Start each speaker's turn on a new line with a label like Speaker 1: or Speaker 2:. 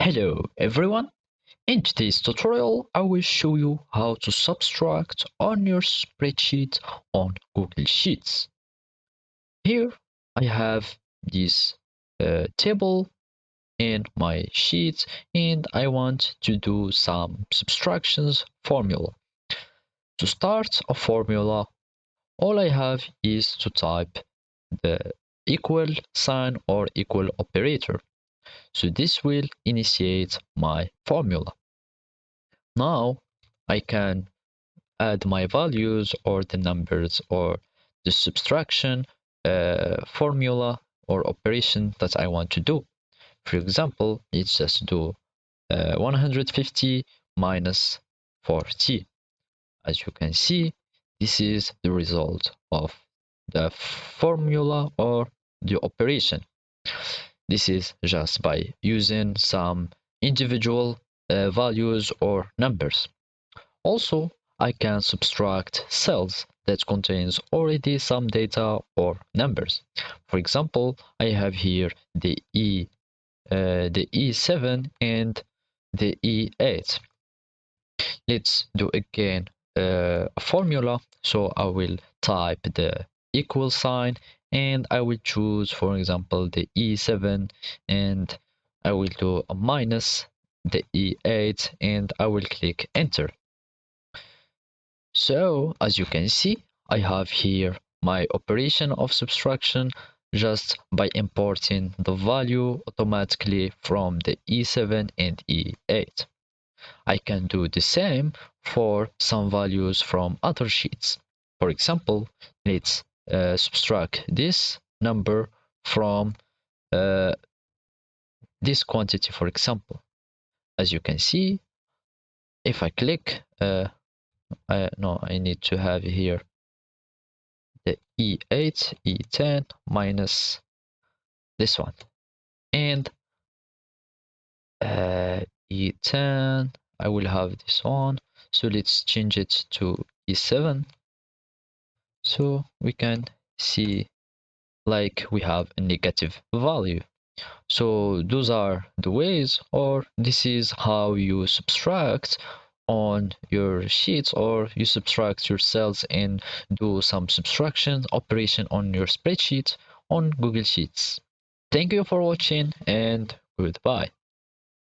Speaker 1: Hello everyone, in today's tutorial I will show you how to subtract on your spreadsheet on Google Sheets. Here I have this table in my sheet and I want to do some subtractions formula. To start a formula, all I have is to type the equal sign or equal operator. So this will initiate my formula. Now I can add my values or the numbers or the subtraction formula or operation that I want to do. For example, let's just do 150 minus 40. As you can see, this is the result of the formula or the operation. This is just by using some individual values or numbers. Also, I can subtract cells that contains already some data or numbers. For example, I have here the E7 and the E8. Let's do again a formula. So I will type the equal sign and I will choose, for example, the E7 and I will do a minus the E8 and I will click enter. So as you can see, I have here my operation of subtraction just by importing the value automatically from the E7 and E8. I can do the same for some values from other sheets. For example, let's subtract this number from uh, this quantity, for example. As you can see, if I click, I need to have here the E8, E10 minus this one. And E10, I will have this one. So let's change it to E7. So we can see like we have a negative value. So those are the ways, or this is how you subtract on your sheets, or you subtract your cells and do some subtraction operation on your spreadsheet on Google Sheets. Thank you for watching and goodbye.